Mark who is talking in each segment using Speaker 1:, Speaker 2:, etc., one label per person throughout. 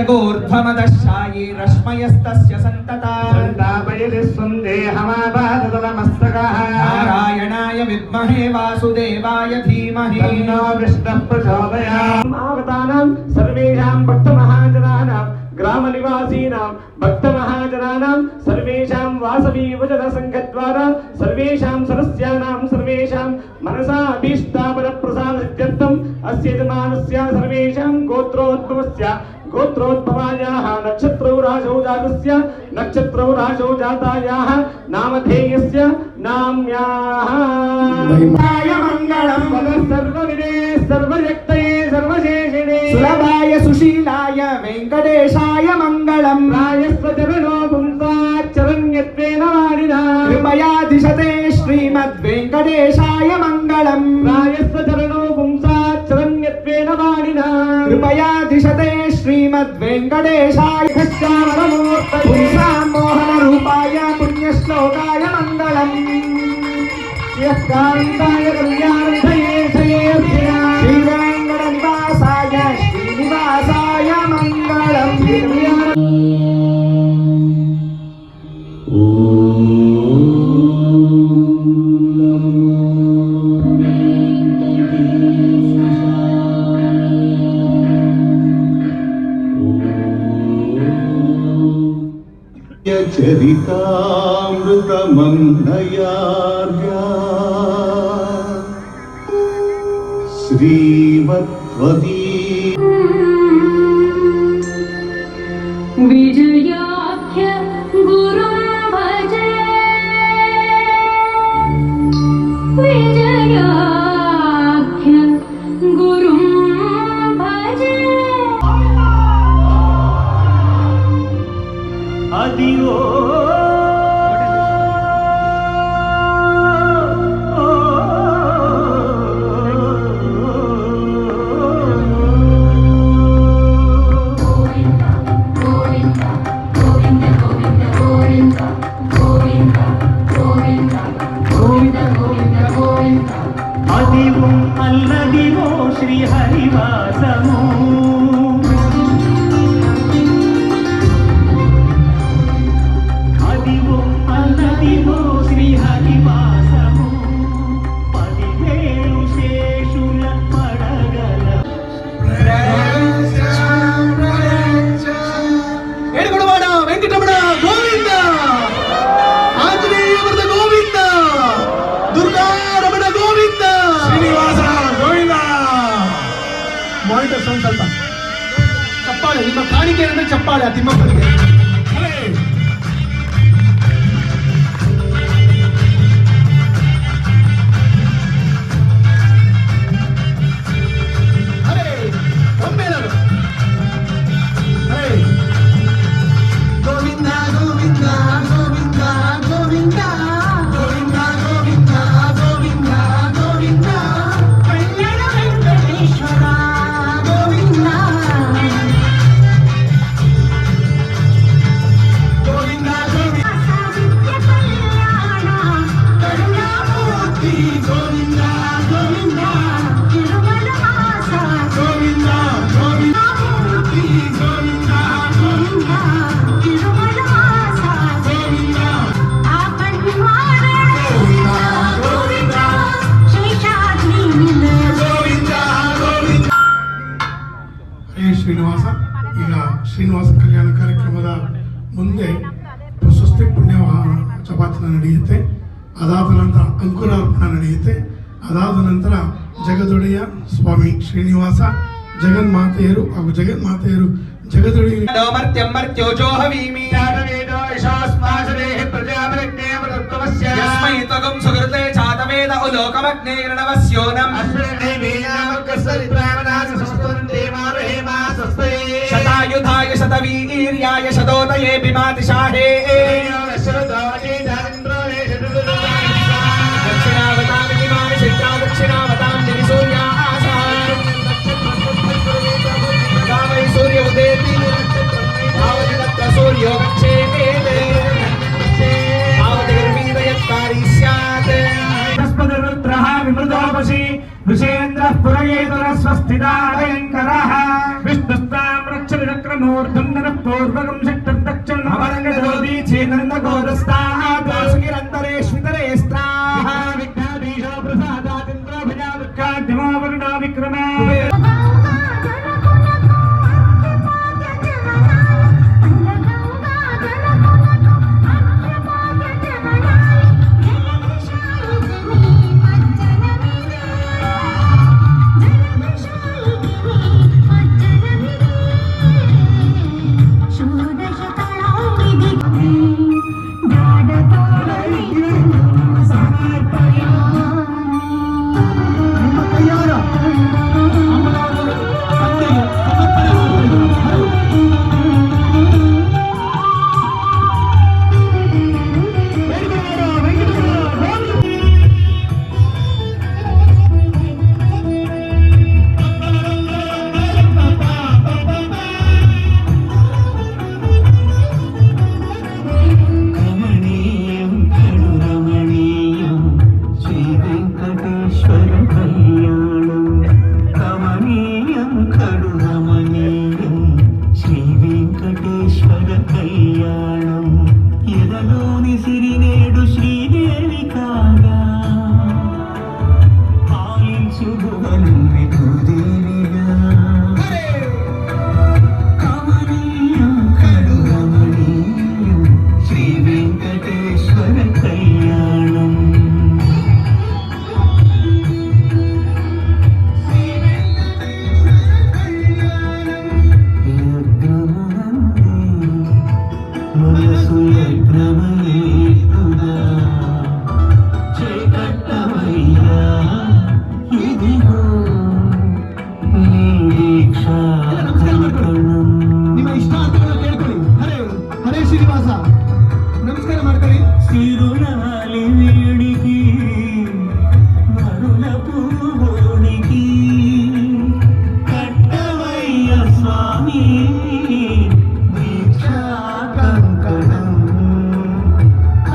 Speaker 1: यगोर्ध्वमदशायी रश्मयस्तस्य सन्ततः नारायणाय विद्महे वासुदेवाय धीमहि तन्नो विष्णुः प्रचोदयात्।
Speaker 2: आवतानां सर्वेषां भक्तमहाजनानां ग्रामनिवासीनां भक्तमहाजनानां सर्वेषां वासवी वचनसङ्घद्वारा सर्वेषां सदस्यानां सर्वेषां मनसा अभीष्टापरप्रसादसिद्ध्यर्थम् अस्य यजमानस्य सर्वेषां गोत्रोद्भवस्य गोत्रोद्भवायाः नक्षत्रौ राशौ जातस्य नक्षत्रौ राशौ जातायाः नामधेयस्य नाम्याः मङ्गलं सर्वविदे सर्वशक्तये सर्वशेषिणे
Speaker 1: सुलभाय सुशीलाय वेङ्कटेशाय मङ्गलं
Speaker 2: रायस्वचरणो पुंसाच्चरण्यत्वेन वाणिना
Speaker 1: कृपया दिशते श्रीमद्वेङ्कटेशाय मङ्गलं
Speaker 2: रायस्वचरणो पुंसाच्चरण्यत्वेन वाणिना
Speaker 1: कृपया दिशते श्रीमद्वेङ्कटेशाय पुंसां मोहनरूपाय पुण्यश्लोकाय मङ्गलम्
Speaker 2: यस्कान्ताय कल्याणविधये
Speaker 1: श्रीवेङ्कटनिवासाय श्रीनिवासाय मङ्गलम्
Speaker 3: चरितामृतमन्नयार्या श्रीमद्वदी
Speaker 4: विजयाख्य गुरुं भजे विजयाख्य गुरुं भजे
Speaker 2: अदिगो అదివం అల్లదివో శ్రీ హరివాసము అదివం అల్లదివో శ్రీ హరివాసము 10,000 శేషుల పడగల
Speaker 1: ఏడుగుడవాడ వెంకటరమణ గోవింద ఆంజనేయ వరద గోవింద దుర్గా రమణ గోవింద శ్రీనివాస గోవింద మానిటర్ సౌండ్ ಸ್ವಲ್ಪ చెప్పాలి ನಿಮ್ಮ ಕಾಣಿಕೆ ಅಂದ್ರೆ చెప్పాలి ఆ తిమ్మప్పನಿಗೆ
Speaker 5: ಶ್ರೀನಿವಾಸ ಈಗ ಶ್ರೀನಿವಾಸ ಕಲ್ಯಾಣ ಕಾರ್ಯಕ್ರಮದ ಮುಂದೆ ಸ್ವಸ್ತಿ ಪುಣ್ಯ ಚಪಾತನ ನಡೆಯುತ್ತೆ. ಅದಾದ ನಂತರ ಅಂಕುರಾರ್ಪಣ ನಡೆಯುತ್ತೆ. ಅದಾದ ನಂತರ ಜಗದೊಡೆಯ ಸ್ವಾಮಿ ಶ್ರೀನಿವಾಸ ಜಗನ್ಮಾತೆಯರು ಹಾಗೂ ಜಗನ್ಮಾತೆಯರು ಜಗದೊಡೆಯ
Speaker 1: शतायुधाय शतवीर्याय शतोदये विमातिशाहे दक्षिणावतां विमानि शिक्षा दक्षिणावतां दिवि सूर्यासा वै सूर्य उदेति तावति तत्र सूर्यो गच्छेते तावति गर्भीदयत्कारी स्यात्
Speaker 2: तस्पदरुद्रः विमृतोपसि विषेन्द्रः पुरयेतुरः स्वस्तिदाभयङ्करः विष्णुस्तां रक्षति चक्रं ధనూర్ధన్నర పూర్వకం శక్తిర్దక్షిణ
Speaker 1: అమరంగదోది చేనంద గోదస్తాః దాసుకిరంతరేష్వితరే స్త్రాః
Speaker 2: విఘ్నాధీశ ప్రసాదాదింద్ర భజా దుఃఖాద్యమావరుణా విక్రమ
Speaker 1: ನಿಮ್ಮ ಇಷ್ಟಾರ್ಥಗಳನ್ನು ಕೇಳ್ಕೊಳ್ಳಿ. ಹರೇ ಹರೇ ಶ್ರೀನಿವಾಸ ನಮಸ್ಕಾರ ಮಾಡ್ಕೊಳ್ಳಿ.
Speaker 2: తిరునాలి వేడికి మరుల పూవోనికి కట్టవయ్య స్వామి దీక్షా కంకణం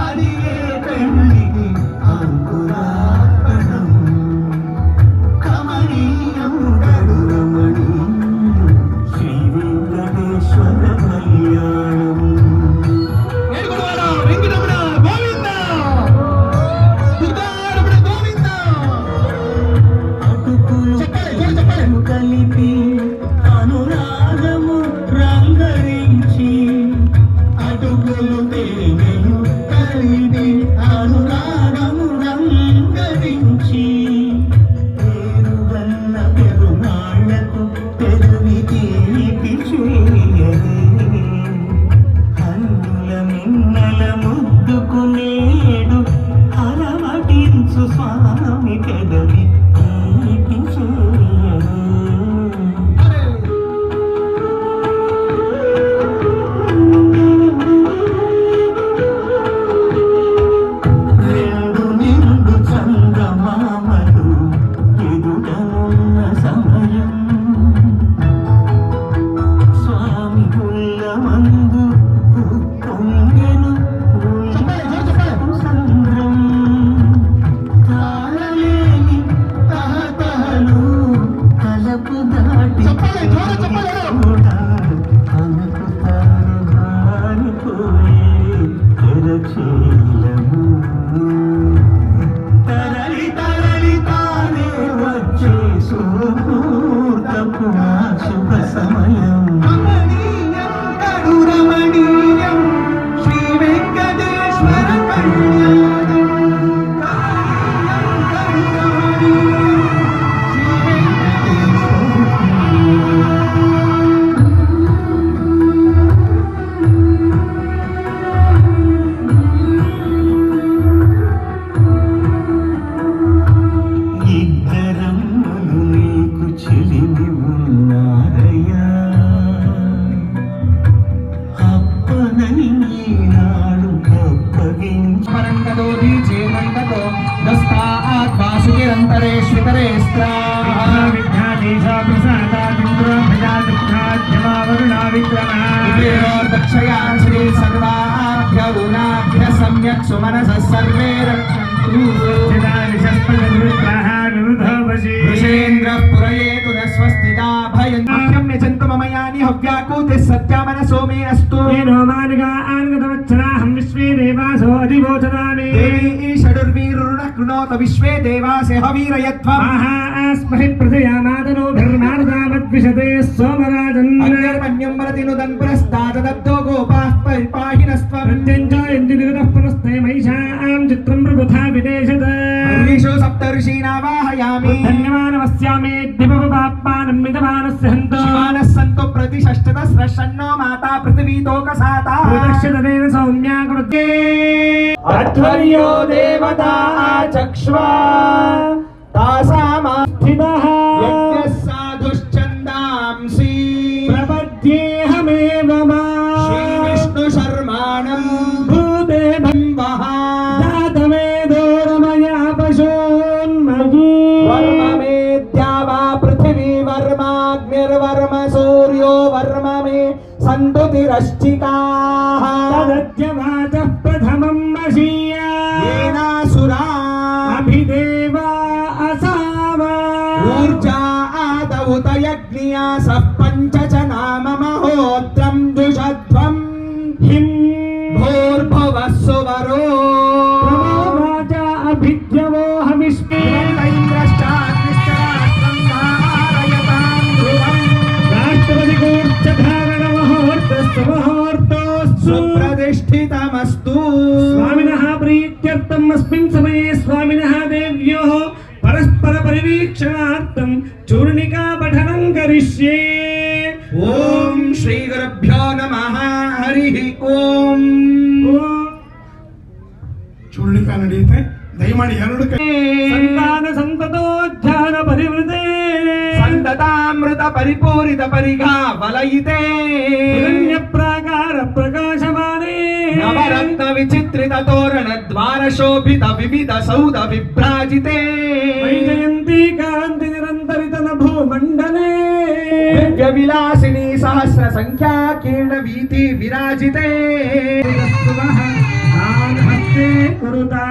Speaker 2: అడిగే పెళ్ళికి అంకురార్పణం కమనీయం కరుణమణి శ్రీ వెంకటేశ్వర కళ్యాణం
Speaker 1: ఏడుకొండవాడ వెంకటరమణ గోవింద దుర్గారమణ గోవింద.
Speaker 2: అటుకులు కలిపి అనురాగము రంగరించి అటుకులు తేనెలు కలిపి అనురాగము రంగరించి పేరుగన్న పెరునాళ్లకు పెరువి తీపి చేయరే హన్నుల మిన్నల ముద్దుకునేడు అలవటించు స్వామి పెదవి తీపి చేయరే రెండు నిండు చంద్రమామలు ఎదుటనున్న సమయం స్వామి గుళ్ళమందు పొంగెను సంద్రం తాళలేని తహతహలు తలపు దాటి కూడా తనకు తాను మారిపోయే తెరచీలము తరలి తరలి తానే వచ్చే సుముహూర్తపు ఆ శుభ సమయం
Speaker 1: కమనీయం కరుణమణీయం శ్రీ వెంకటేశ్వర కళ్యాణం. కరుణమణీయం శ్రీ వెంకటేశ్వర
Speaker 2: ఇద్దరమ్మలు నీకు చెలిమి ఉన్నారయ్యా అప్పనని ఈనాడు అప్పగించి
Speaker 1: అమరంగదోది చేనందగో దస్తాః దాసుకిరంతరేష్వితరే స్త్రాః
Speaker 2: విఘ్నాధీశ ప్రసాదాదింద్ర భజా దుఃఖాద్యమావరుణా విక్రమ
Speaker 1: దక్షయా శ్రీ సర్వాభ్య గుణాభ్య సమ్యక్ సుమనసః సర్వే రక్షन्तు. వృషేంద్రః పురయేతు న స్వస్తితా భయం యచంతు మమయాని हव्याकूतिः सत्यामनसो मे अस्तु
Speaker 2: येनो मानिगा आनगतवत्सराहं विश्वे देवासो अधिवोचनामि
Speaker 1: देवी षडुर्वीरुणः कृणोत विश्वे देवासे हवीरयध्वम्
Speaker 2: महास्महि प्रथयामादनो धर्मार्दामद्विषते सोमराजन्
Speaker 1: अन्यर्मन्यं वरतिनुदन् पुरस्तादब्दो गोपाः परिपाहिनस्त्वम्
Speaker 2: प्रत्यञ्जयन्ति दिगतः पुनस्ते महिषां चित्रं प्रबुधा विदेशत
Speaker 1: ऋषो सप्तऋषीनावाहयामि
Speaker 2: धन्यवानमस्यामेद्धिपपाप्पानं मिदमानस्य हन्त
Speaker 1: शिवानः सन्तो प्रतिषष्टतस्रशन्नो माता पृथिवीतोकसाता
Speaker 2: प्रदक्षिणतेन सौम्या कृते
Speaker 1: अध्वर्यो देवता चक्ष्वा तासामास्थितः यज्ञः साधुश्चन्दांसि
Speaker 2: प्रपद्येऽहमेव मा
Speaker 1: श्रीविष्णुशर्माणम्
Speaker 2: भूते
Speaker 1: बिम्बः
Speaker 2: जातवेदो रमया पशोन्मयी
Speaker 1: वर्म मे द्यावा पृथिवी वर्माग्निर्वर्म सूर्यो वर्म मे सन्तुतिरश्चिकाः
Speaker 2: तदद्यवाचः प्रथमं मशीया
Speaker 1: येनासुरा
Speaker 2: अभिदेवा असावा
Speaker 1: ऊर्जा आदौत यज्ञिया सः पञ्च च नाम महोत्रं दुषध्वम्
Speaker 2: हिं
Speaker 1: भूर्भुवः सुवरो
Speaker 2: प्रमोवाचा अभिद्यवो हविष्मे
Speaker 1: इन्द्रश्चाग्निश्च राष्ट्रं धारयतां ध्रुवम्
Speaker 2: राष्ट्रपतिगोर्चधारणमहोर्तस्तु मुहूर्तोऽस्तु
Speaker 1: सुप्रतिष्ठितमस्तु
Speaker 2: स्वामिनः प्रीत्यर्थम् अस्मिन् समये स्वामिनः देव्योः परस्पर परिवीक्षणार्थं चूर्णिका पठनं करिष्ये
Speaker 1: ॐ श्रीगुरुभ्यो नमः हरिः ॐ
Speaker 5: ಚೂರ್ಣಿಕ ನಡೆಯುತ್ತೆ ದಯಮಾಡಿ ಎರಡು ಕೈ
Speaker 2: ಸಂತಾನ ಸಂತತೋದ್ಧಾನ ಪರಿವೃತೆ
Speaker 1: सन्ततामृत परिपूरित परिघा वलयिते
Speaker 2: हिरण्य प्राकार प्रकाशमाने
Speaker 1: नवरत्न विचित्रित तोरण द्वार शोभित विविध सौध विभ्राजिते
Speaker 2: वैजयन्ती कान्ति निरन्तरित नभोमण्डले
Speaker 1: दिव्य विलासिनी सहस्र संख्या कीर्ण वीति विराजिते
Speaker 2: हस्ते कुरुता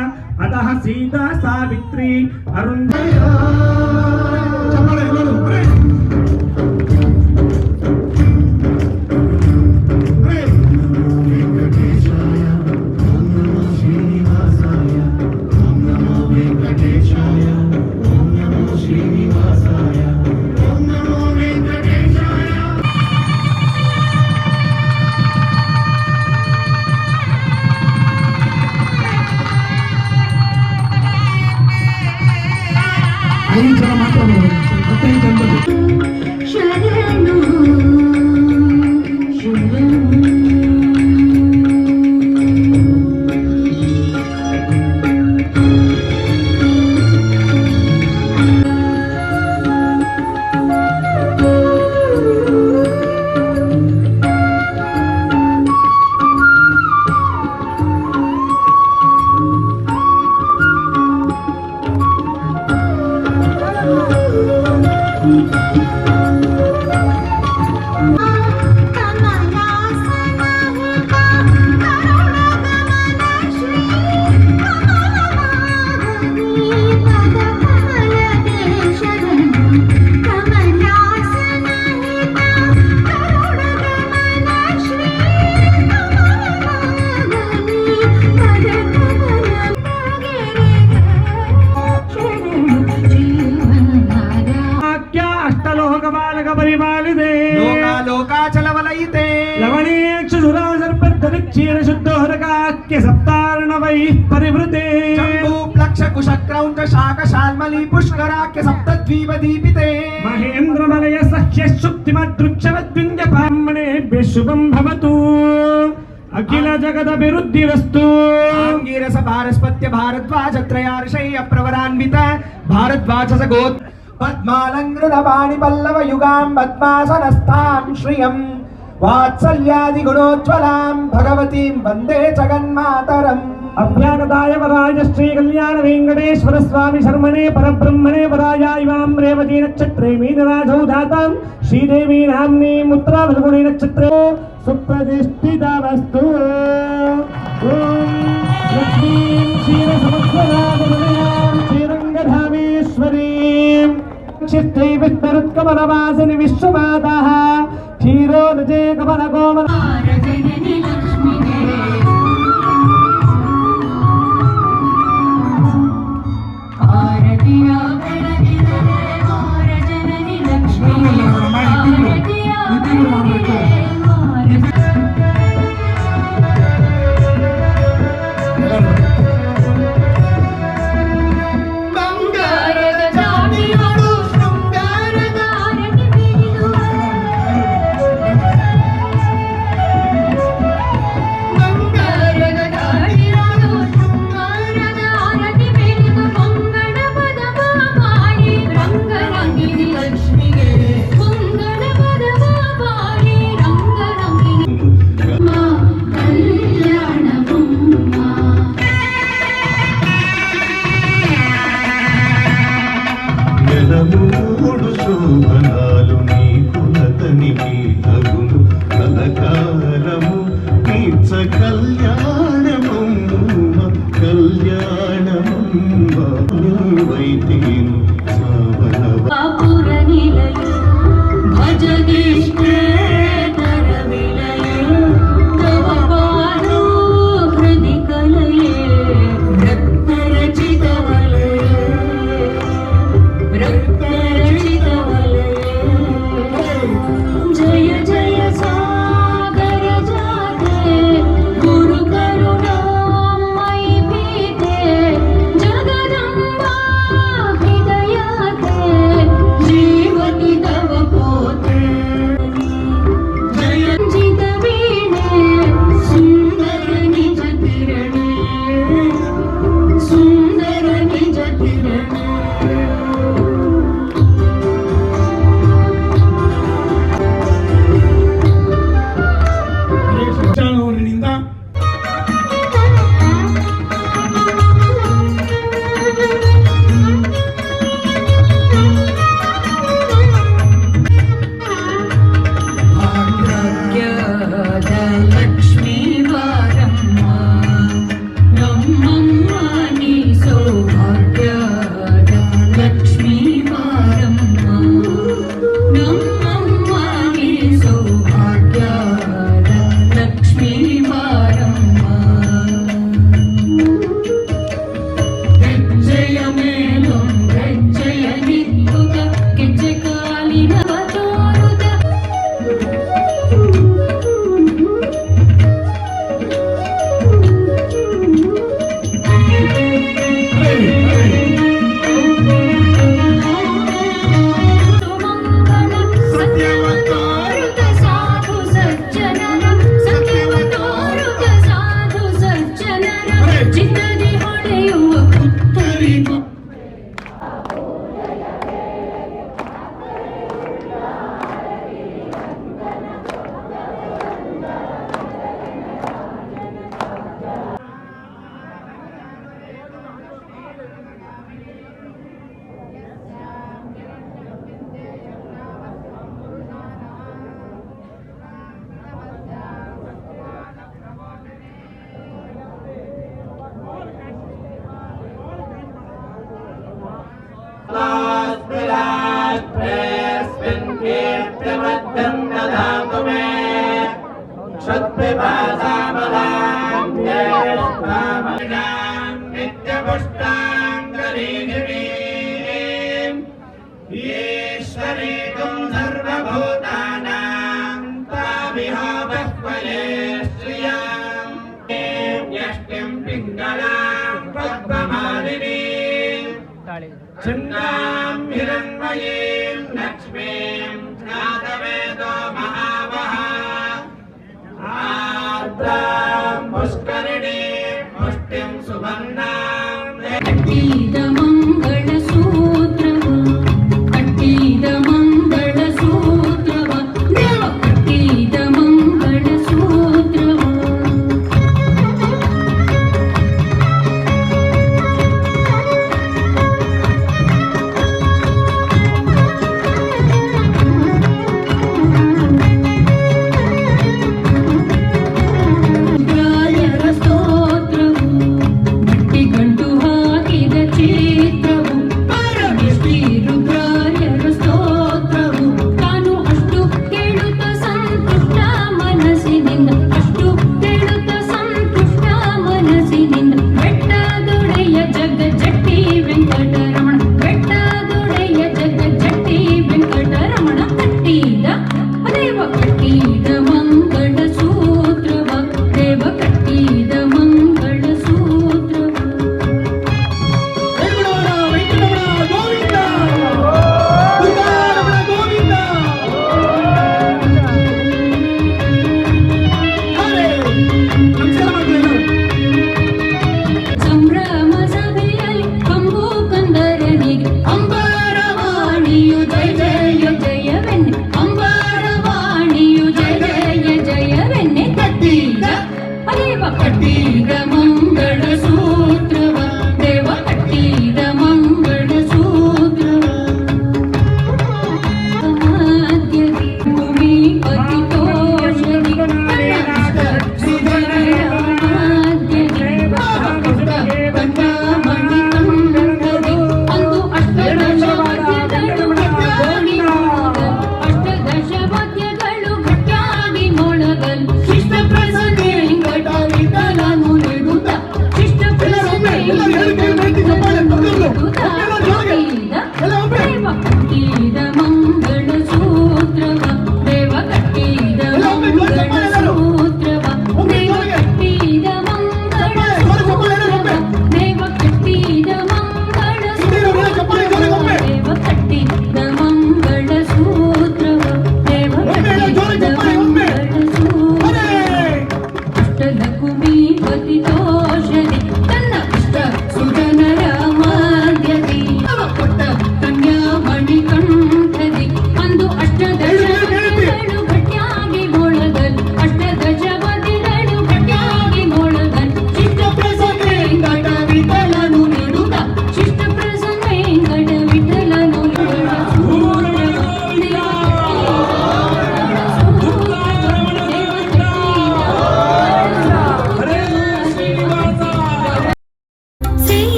Speaker 2: अतः सीता सावित्री अरुन्धती
Speaker 5: ಚಪ್ಪಾಳೆ ಎಲ್ಲರೂ ಬರೇ. ಬರೇ. ಐದು ಜನ ಮಾತ್ರ ಬರೋದು. 15 ಜನದಲ್ಲಿ.
Speaker 4: ಶರಣು
Speaker 2: अष्टलोकबालक परिपालिते
Speaker 1: लोकालोकाचल वलयिते
Speaker 2: लवणीक्षुरासर्पद्धरिक्षीर शुद्धोदकाख्य सप्तार्णवैः परिवृते
Speaker 1: जम्बूप्लक्ष कुशक्रौञ्च शाकशाल्मली पुष्कराख्य सप्तद्वीप दीपिते
Speaker 2: महेन्द्रमलय सह्य शुक्तिमदृक्षवद्विन्द्यपाम्मणेभ्यः शुभं भवतु अखिल जगदभिवृद्धिरस्तु
Speaker 1: आङ्गिरस भारस्पत्य भारद्वाज त्रयार्षै अप्रवरान्वित भारद्वाज गोत् पद्मालङ्कृत पाणिपल्लव युगां पद्मासनस्थां श्रियं वात्सल्यादि गुणोज्ज्वलां भगवतीं वन्दे जगन्मातरम्
Speaker 2: अभ्यागताय वराय श्री कल्याण वेंकटेश्वर स्वामी शर्मणे परब्रह्मणे वरायाय वां रेवती नक्षत्रे मीनराजौ जातां श्रीदेवी नाम्नी मुद्रा फल्गुणी नक्षत्रे सुप्रतिष्ठितावस्तु ओम लक्ष्मीं क्षीरसमुद्रराजनिलयां श्रीरङ्गधामेश्वरीं चित्ते विष्णुरुत्कमलवासिनि विश्वमाताः క్షీరో రుచే కమల కోమల
Speaker 4: जननी लक्ष्मी आरतिया जननी लक्ष्मी
Speaker 3: మూడు శోభనాలు నీకు నతనికి తగును కలకాలము నీచ కళ్యాణము వైతేను
Speaker 1: छन्दां हिरण्मयीं लक्ष्मीं ज्ञातवेदो महावः आर्द्रां पुष्करिणीं मुष्टिं सुवर्णां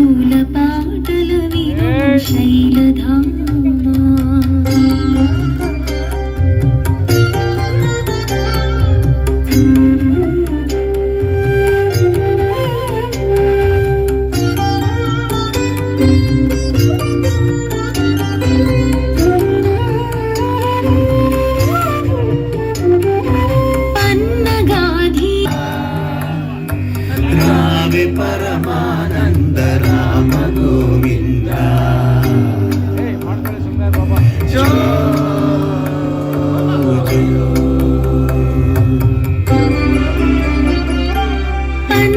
Speaker 4: జూల పాటల విను శైలధామా
Speaker 3: పరమానంద రామ గోవింద జో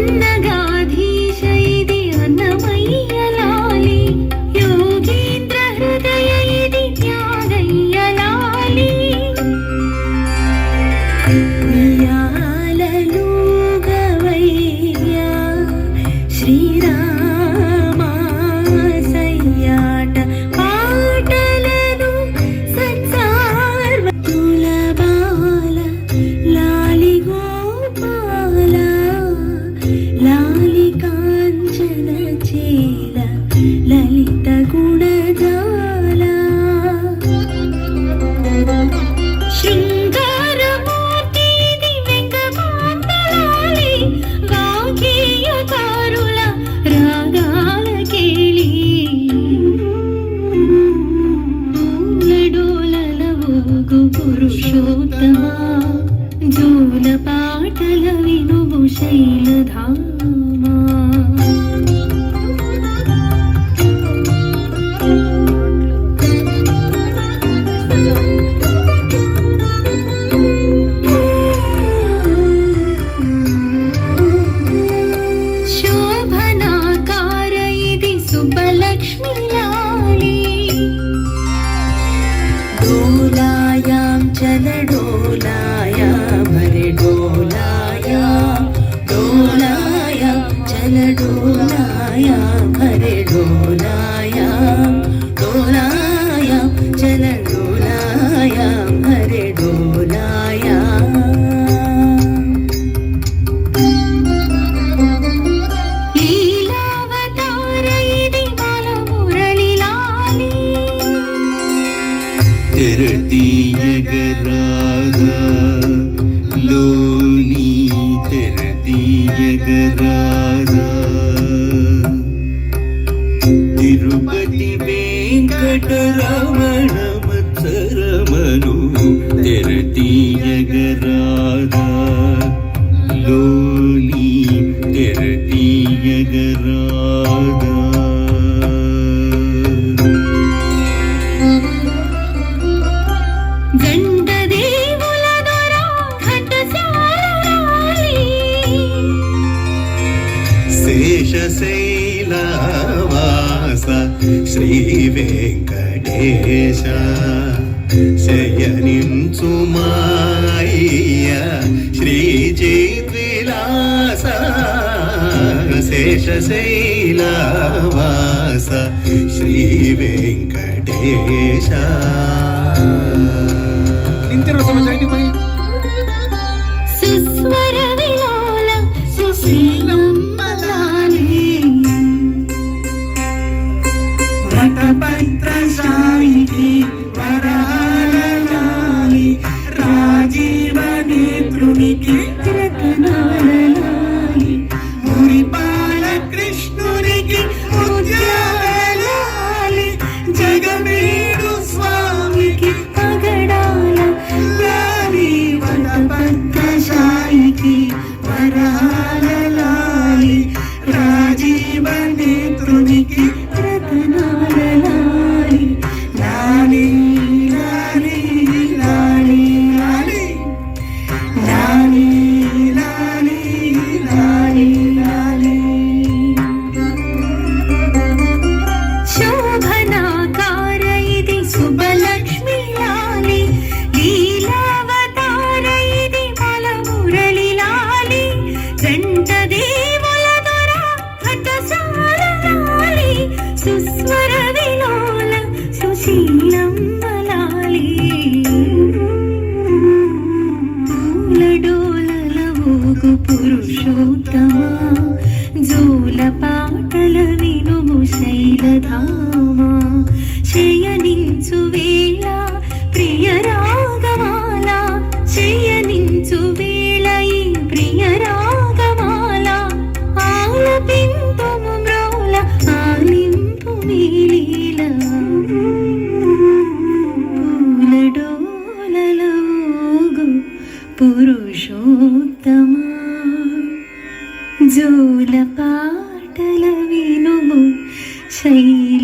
Speaker 4: పన్నగాధీశ ఇది అన్నమయ్య లాలి యోగీంద్ర హృదయ ఇది త్యాగయ్య లాలి శ్రీరామా సయ్యాట పాటలను సంసార్వతుల బాల లాలి గోపాల లాలి కాంచన చేల లలిత గుణజాల శృంగారమూర్తి దివ్యంగమాంతలాలి వాగ్గేయకారుల రాగాల కేళి డోలల ఊగు పురుషోత్తమా జూల పాటల వినువు శైలధామా శోభనాకార ఇది సుబ్బలక్ష్మి లాలి డోలాయాం చల డోలాయా భరే డోలాయా డోలాయా చల డోలాయా భరే డోలాయా డోలాయా చల డోలాయా భరే డోలాయా లీలావతార ఇది బాల మురళి లాలి
Speaker 3: తెరతీయగరాగా లోని తెరతీయగరాగా తిరుపతి వెంకటరమణ మత్సరమను తెరతీయగరాగా లోని తెరతీయగరాగా
Speaker 4: గండ దేవుల దొర ఘంటసాల లాలి
Speaker 3: శేషశైలవాస శ్రీ వెంకటేశ శయనించు మాయ్య శ్రీ జైద్విలాస శేషశైలవాస శ్రీ వెంకటేశ
Speaker 1: ನಿಂತಿರೋ ಸಮಸ್ಯೆ ಐತಿ ಬರೀ
Speaker 4: సుస్వర విలోల సుశీలమ్మ లాలి
Speaker 5: వటపత్రశాయికి వరాల లాలి రాజీవ నేత్రునికి
Speaker 4: రతనాల లాలి
Speaker 5: మురిపాల కృష్ణునికి ముత్యాల లాలి జగమేడు స్వామికి
Speaker 4: పగడాల
Speaker 5: లాలి వటపత్రశాయికి వరాల లాలి రాజీవ నేత్రునికి
Speaker 4: రతనాల లాలి
Speaker 5: లాలి లాలి లాలి లాలి లాలి లాలి లాలి లాలి
Speaker 4: శోభనాకార ఇది సుబ్బలక్ష్మి లాలి లీలావతార ఇది బాల మురళి లాలి గంట దేవుల దొర ఘంటసాల లాలి సుస్వర విలోల సుశీలమ్మ లాలి డోలల ఊగు పురుషోత్తమా జూల పాటల విను శైలధామా శయనించు వేళ ప్రియ రాగమాల శయనించు వేళ ఈ ప్రియ రాగమాల ఆలపింతుము మ్రోల ఆలింపు మీలీల పూలడోలలోగు పురుషోత్తమా జూల పాటల వినుము శైల